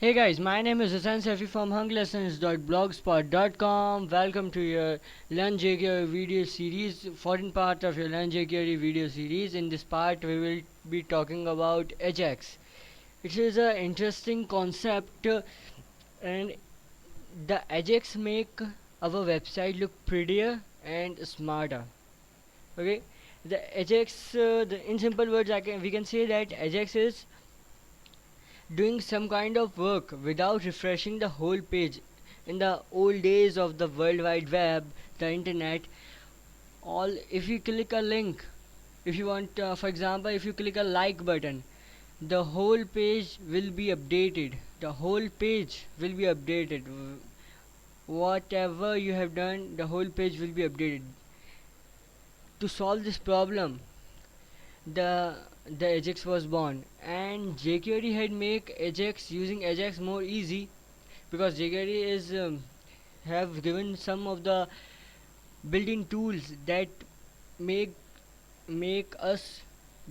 Hey guys, my name is Hassan Safi from hunglessons.blogspot.com. Welcome to your Learn jQuery video series, 14th part of your Learn jQuery video series. In this part, we will be talking about Ajax. It is an interesting concept, and the Ajax make our website look prettier and smarter. Okay, the Ajax, in simple words, we can say that Ajax is doing some kind of work without refreshing the whole page. In the old days of the World Wide Web, the internet, all if you click a link, if you want, for example, if you click a like button, the whole page will be updated. The whole page will be updated. Whatever you have done, the whole page will be updated. To solve this problem, the the Ajax was born, and jQuery had make Ajax using Ajax more easy because jQuery is have given some of the built-in tools that make make us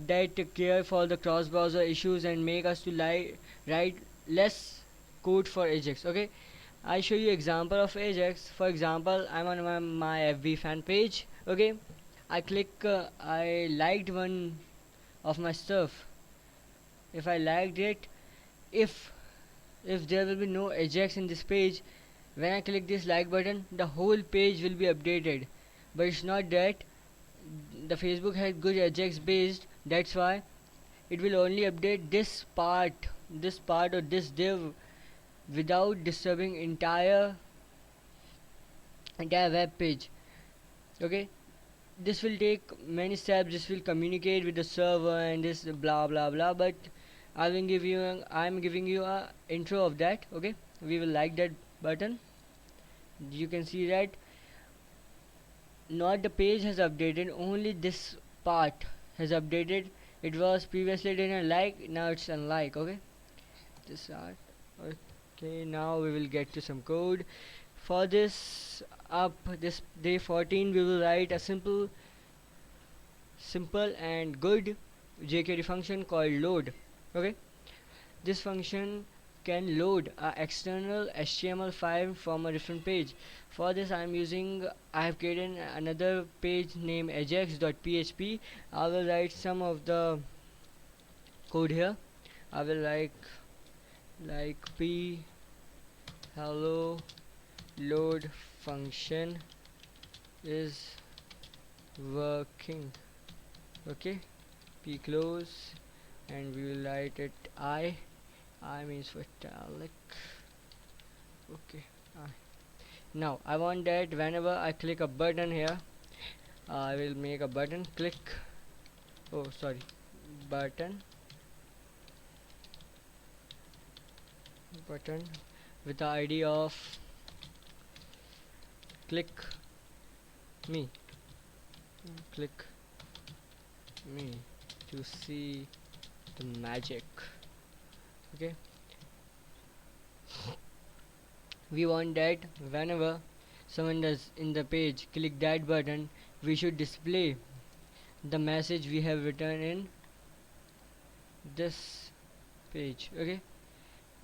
that care for the cross-browser issues and make us to write less code for Ajax. Okay, I show you example of Ajax. For example, I'm on my FB fan page. Okay, I liked one of my stuff. If I liked it, if if there will be no Ajax in this page, when I click this like button, the whole page will be updated. But it's not that. The Facebook has good Ajax based. That's why it will only update this part or this div without disturbing entire web page. Okay, this will take many steps. This will communicate with the server and this blah blah blah. But I'm giving you a intro of that. Okay, we will like that button. You can see that not the page has updated, only this part has updated. It was previously didn't like, now it's unlike. Okay, this art. Okay, now we will get to some code. For this day 14, we will write a simple and good jQuery function called load. Okay, this function can load a external HTML file from a different page. For this I have created another page named ajax.php. I will write some of the code here. I will like p hello load function is working. Okay, p close, and we will write it I means for italic. Okay, I. Now I want that whenever I click a button here, I will make a button click. Oh, sorry, button button with the ID of click me. Click me to see the magic. Okay, we want that whenever someone does in the page click that button, we should display the message we have written in this page. Okay,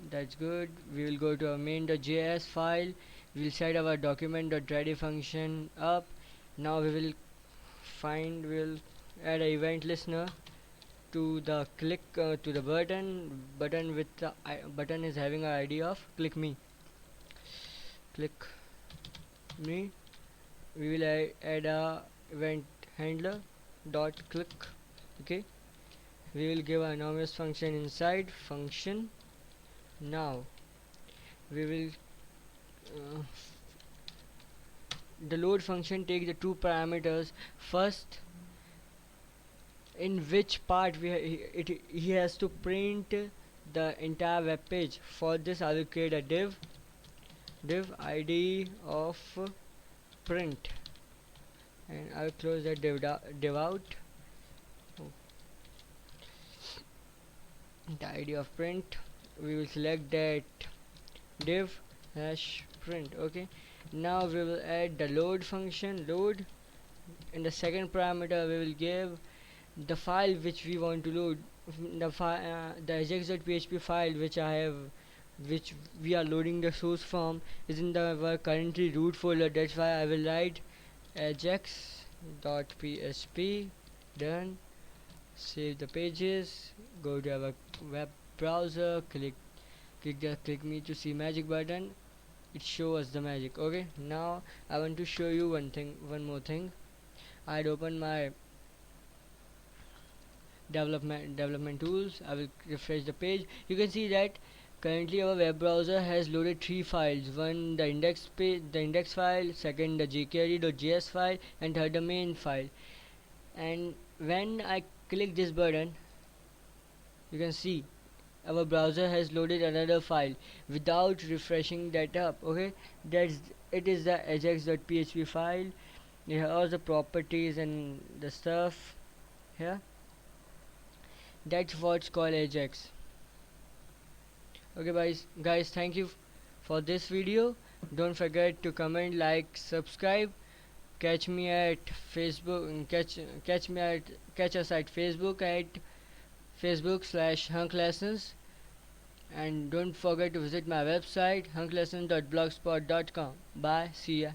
that's good. We will go to our main.js file. We'll set our document.ready function up. Now we'll add a event listener to the click to the button with the button is having an ID of click me. We will add a event handler dot click. Okay, we will give an anonymous function inside function. Now we will the load function takes the two parameters. First, in which part he has to print the entire web page. For this I will create a div id of print, and I will close that div out. Oh, the id of print, we will select that div hash print. Okay, now we will add the load function. Load, in the second parameter we will give the file which we want to load, the ajax.php file which I have which we are loading the source from, is in our currently root folder. That's why I will write ajax.php. Done. Save the pages. Go to our web browser. Click me to see magic button. It shows us the magic. Okay, now I want to show you one more thing. I'd open my development tools. I will refresh the page. You can see that currently our web browser has loaded three files: one the index file, second the jquery.js file, and third the main file. And when I click this button, you can see our browser has loaded another file without refreshing that up. Okay, that's it is the ajax.php file. Here are the properties and the stuff here. That's what's called ajax. Okay guys, thank you for this video. Don't forget to comment, like, subscribe. Catch me at Facebook and catch us at Facebook/Hunk Lessons, and don't forget to visit my website hunklessons.blogspot.com. Bye, see ya.